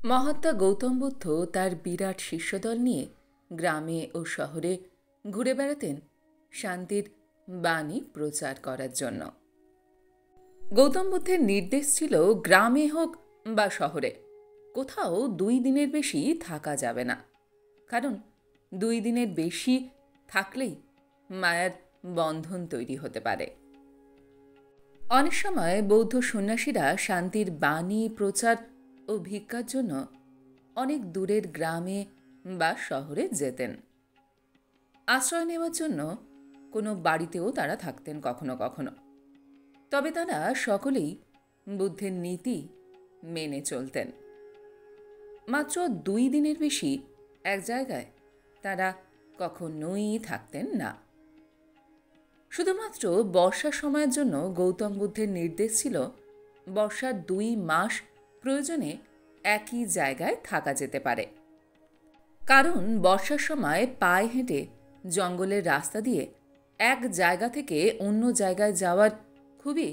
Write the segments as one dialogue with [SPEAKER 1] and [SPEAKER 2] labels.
[SPEAKER 1] মহাত্মা গৌতম বুদ্ধ তার বিরাট শিষ্যদল নিয়ে গ্রামে ও শহরে ঘুরে বেড়াতেন শান্তির বাণী প্রচার করার জন্য। গৌতম বুদ্ধের নির্দেশ ছিল গ্রামে হোক বা শহরে কোথাও 2 দিনের বেশি থাকা যাবে না, কারণ 2 দিনের বেশি থাকলেই মায়ার বন্ধন তৈরি হতে পারে। অনেক সময় বৌদ্ধ সন্ন্যাসীরা শান্তির বাণী প্রচার ও ভিক্ষার জন্য অনেক দূরের গ্রামে বা শহরে যেতেন। আশ্রয় নেওয়ার জন্য কোনো বাড়িতেও তারা থাকতেন কখনো কখনো। তবে তারা সকলেই বুদ্ধের নীতি মেনে চলতেন। মাত্র 2 দিনের বেশি এক জায়গায় তারা কখনোই থাকতেন না। শুধুমাত্র বর্ষার সময়ের জন্য গৌতম বুদ্ধের নির্দেশ ছিল বর্ষার 2 মাস প্রয়োজনে একই জায়গায় থাকা যেতে পারে, কারণ বর্ষার সময় পায়ে হেঁটে জঙ্গলের রাস্তা দিয়ে এক জায়গা থেকে অন্য জায়গায় যাওয়ার খুবই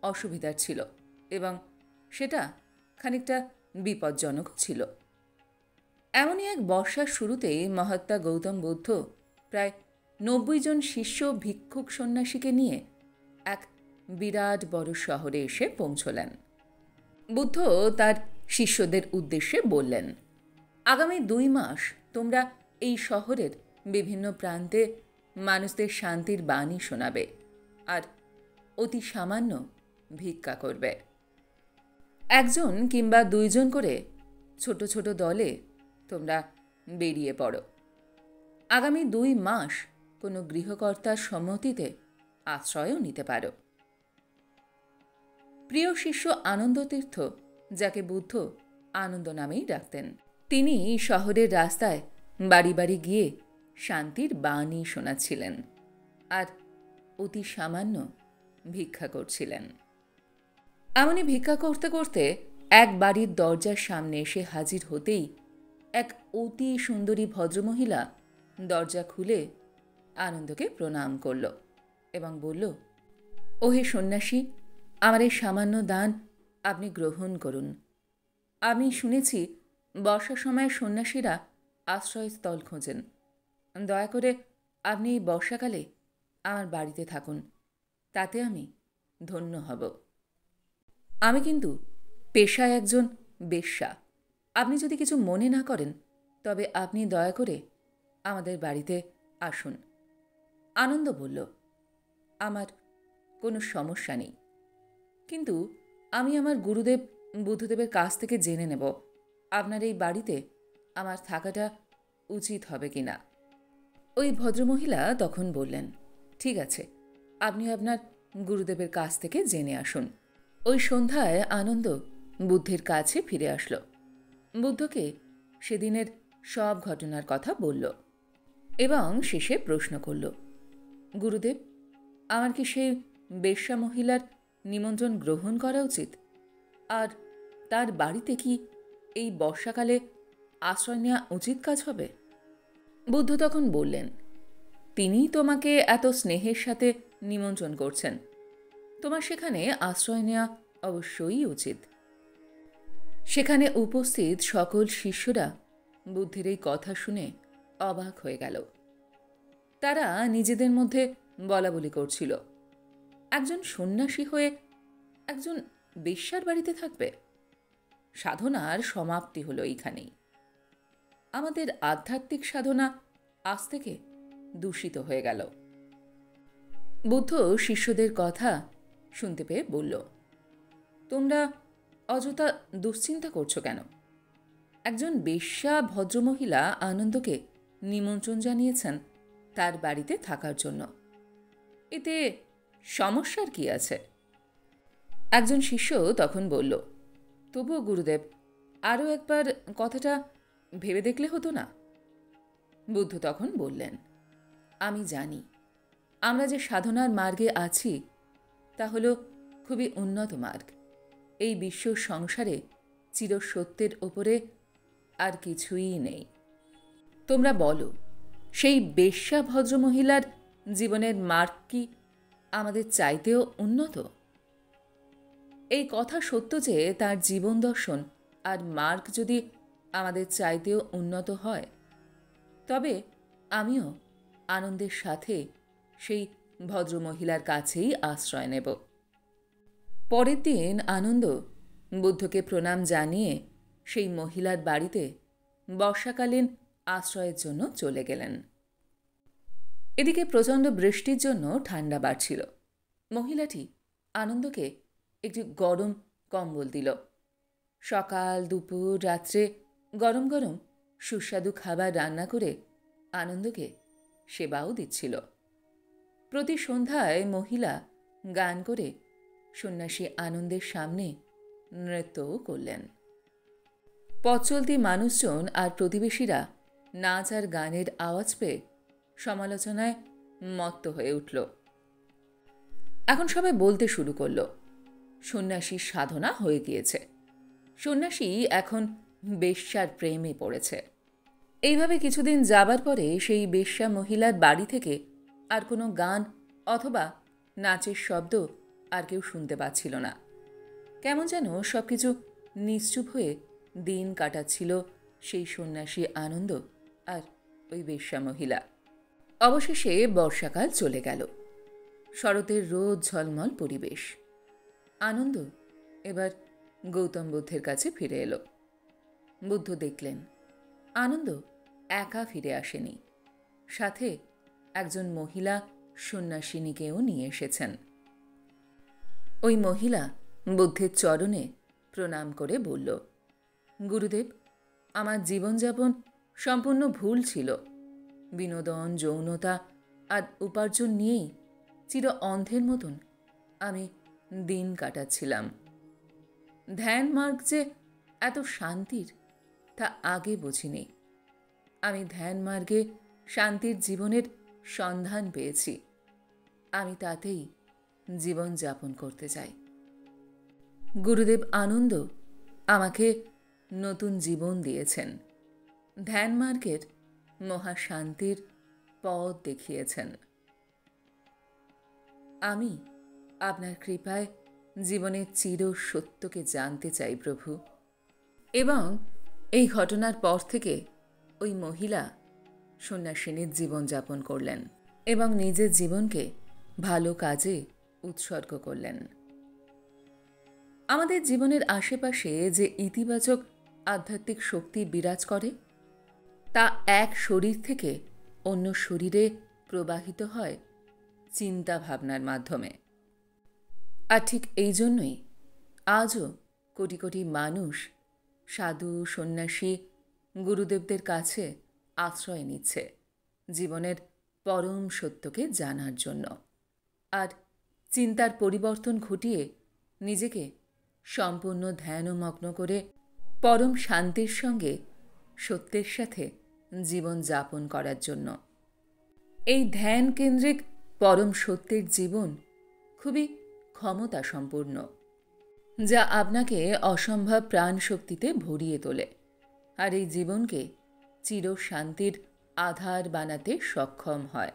[SPEAKER 1] অসুবিধার ছিল এবং সেটা খানিকটা বিপজ্জনক ছিল। এমনই এক বর্ষার শুরুতেই মহাত্মা গৌতম বুদ্ধ প্রায় 90 জন শিষ্য ভিক্ষুক সন্ন্যাসীকে নিয়ে এক বিরাট বড় শহরে এসে পৌঁছলেন। বুদ্ধ তার শিষ্যদের উদ্দেশ্যে বললেন, আগামী 2 মাস তোমরা এই শহরের বিভিন্ন প্রান্তে মানুষদের শান্তির বাণী শোনাবে আর অতি সামান্য ভিক্ষা করবে। 1 জন কিংবা 2 জন করে ছোট ছোট দলে তোমরা বেরিয়ে পড়ো। আগামী 2 মাস কোনো গৃহকর্তার সম্মতিতে আশ্রয়ও নিতে পারো। প্রিয় শিষ্য আনন্দতীর্থ, যাকে বুদ্ধ আনন্দ নামেই ডাকতেন, তিনি শহরের রাস্তায় বাড়ি বাড়ি গিয়ে শান্তির বাণী শোনাচ্ছিলেন আর অতি সামান্য ভিক্ষা করছিলেন। এমনই ভিক্ষা করতে করতে এক বাড়ির দরজার সামনে এসে হাজির হতেই এক অতি সুন্দরী ভদ্রমহিলা দরজা খুলে আনন্দকে প্রণাম করল এবং বলল, ওহে সন্ন্যাসী, আমার এই সামান্য দান আপনি গ্রহণ করুন। আমি শুনেছি বর্ষার সময় সন্ন্যাসীরা আশ্রয়স্থল খোঁজেন। দয়া করে আপনি এই বর্ষাকালে আমার বাড়িতে থাকুন, তাতে আমি ধন্য হব। আমি কিন্তু পেশায় একজন বেশ্যা। আপনি যদি কিছু মনে না করেন তবে আপনি দয়া করে আমাদের বাড়িতে আসুন। আনন্দ বলল, আমার কোনো সমস্যা নেই, কিন্তু আমি আমার গুরুদেব বুদ্ধদেবের কাছ থেকে জেনে নেব আপনার এই বাড়িতে আমার থাকাটা উচিত হবে কিনা। ওই ভদ্রমহিলা তখন বললেন, ঠিক আছে, আপনি আপনার গুরুদেবের কাছ থেকে জেনে আসুন। ওই সন্ধ্যায় আনন্দ বুদ্ধের কাছে ফিরে আসলো। বুদ্ধকে সেদিনের সব ঘটনার কথা বলল এবং শেষে প্রশ্ন করল, গুরুদেব, আমার কি সেই বেশ্যা মহিলার নিমন্ত্রণ গ্রহণ করা উচিত? আর তার বাড়িতে কি এই বর্ষাকালে আশ্রয় নেওয়া উচিত কাজ হবে? বুদ্ধ তখন বললেন, তিনিই তোমাকে এত স্নেহের সাথে নিমন্ত্রণ করছেন, তোমার সেখানে আশ্রয় নেওয়া অবশ্যই উচিত। সেখানে উপস্থিত সকল শিষ্যরা বুদ্ধের এই কথা শুনে অবাক হয়ে গেল। তারা নিজেদের মধ্যে বলাবলি করছিল, একজন সন্ন্যাসী হয়ে একজন বেশ্যার বাড়িতে থাকবে? সাধনার সমাপ্তি হলো এইখানেই। আমাদের আধ্যাত্মিক সাধনা আজ থেকে দূষিত হয়ে গেল। বুদ্ধ শিষ্যদের কথা শুনতে পেয়ে বলল, তোমরা অযথা দুশ্চিন্তা করছো কেন? একজন বেশ্যা ভদ্রমহিলা আনন্দকে নিমন্ত্রণ জানিয়েছেন তার বাড়িতে থাকার জন্য। এতে সমস্যার কি আছে? একজন শিষ্য তখন বলল, তবুও গুরুদেব, আরও একবার কথাটা ভেবে দেখলে হতো না? বুদ্ধ তখন বললেন, আমি জানি আমরা যে সাধনার মার্গে আছি তা হল খুবই উন্নত মার্গ। এই বিশ্ব সংসারে চিরসত্যের ওপরে আর কিছুই নেই। তোমরা বলো, সেই বেশ্যা ভদ্রমহিলার জীবনের মার্গ কি আমাদের চাইতেও উন্নত? এই কথা সত্য যে তার জীবন দর্শন আর মার্ক যদি আমাদের চাইতেও উন্নত হয়, তবে আমিও আনন্দের সাথে সেই ভদ্রমহিলার কাছেই আশ্রয় নেব। পরের দিন আনন্দ বুদ্ধকে প্রণাম জানিয়ে সেই মহিলার বাড়িতে বর্ষাকালীন আশ্রয়ের জন্য চলে গেলেন। এদিকে প্রচণ্ড বৃষ্টির জন্য ঠান্ডা বাড়ছিল। মহিলাটি আনন্দকে একটি গরম কম্বল দিল। সকাল, দুপুর, রাত্রে গরম গরম সুস্বাদু খাবার রান্না করে আনন্দকে সেবাও দিচ্ছিল। প্রতি সন্ধ্যায় মহিলা গান করে সন্ন্যাসী আনন্দের সামনে নৃত্যও করলেন। পথ চলতি মানুষজন আর প্রতিবেশীরা নাচ আর গানের আওয়াজ পেয়ে সমালোচনায় মত্ত হয়ে উঠল। এখন সবাই বলতে শুরু করল, সন্ন্যাসীর সাধনা হয়ে গিয়েছে, সন্ন্যাসী এখন বেশ্যার প্রেমে পড়েছে। এইভাবে কিছুদিন যাবার পরে সেই বেশ্যা মহিলার বাড়ি থেকে আর কোনো গান অথবা নাচের শব্দ আর কেউ শুনতে পাচ্ছিল না। কেমন যেন সব কিছু নিশ্চুপ হয়ে দিন কাটাচ্ছিল সেই সন্ন্যাসী আনন্দ আর ওই বেশ্যা মহিলা। অবশেষে বর্ষাকাল চলে গেল। শরতের রোদ ঝলমল পরিবেশ। আনন্দ এবার গৌতম বুদ্ধের কাছে ফিরে এলো। বুদ্ধ দেখলেন আনন্দ একা ফিরে আসেনি, সাথে একজন মহিলা সন্ন্যাসিনীকেও নিয়ে এসেছেন। ওই মহিলা বুদ্ধের চরণে প্রণাম করে বলল, গুরুদেব, আমার জীবনযাপন সম্পূর্ণ ভুল ছিল। বিনোদন, যৌনতা আর উপার্জন নিয়েই চির অন্ধের মতন আমি দিন কাটাচ্ছিলাম। ধ্যান মার্গ যে এত শান্তির তা আগে বুঝিনি। আমি ধ্যান মার্গে শান্তির জীবনের সন্ধান পেয়েছি। আমি তাতেই জীবন যাপন করতে চাই। গুরুদেব আনন্দ আমাকে নতুন জীবন দিয়েছেন, ধ্যান মার্গের মহাশান্তির পথ দেখিয়েছেন। আমি আপনার কৃপায় জীবনের চির সত্যকে জানতে চাই প্রভু। এবং এই ঘটনার পর থেকে ওই মহিলা সন্ন্যাসিনীর জীবনযাপন করলেন এবং নিজের জীবনকে ভালো কাজে উৎসর্গ করলেন। আমাদের জীবনের আশেপাশে যে ইতিবাচক আধ্যাত্মিক শক্তি বিরাজ করে, তা এক শরীর থেকে অন্য শরীরে প্রবাহিত হয় চিন্তা ভাবনার মাধ্যমে। আর ঠিক এই জন্যই আজও কোটি কোটি মানুষ সাধু, সন্ন্যাসী, গুরুদেবদের কাছে আশ্রয় নিচ্ছে জীবনের পরম সত্যকে জানার জন্য, আর চিন্তার পরিবর্তন ঘটিয়ে নিজেকে সম্পূর্ণ ধ্যানমগ্ন করে পরম শান্তির সঙ্গে সত্যের সাথে জীবন যাপন করার জন্য। এই ধ্যান কেন্দ্রিক পরম সত্যের জীবন খুবই ক্ষমতা সম্পূর্ণ, যা আপনাকে অসম্ভব প্রাণ শক্তিতে ভরিয়ে তোলে আর এই জীবনকে চির শান্তির আধার বানাতে সক্ষম হয়।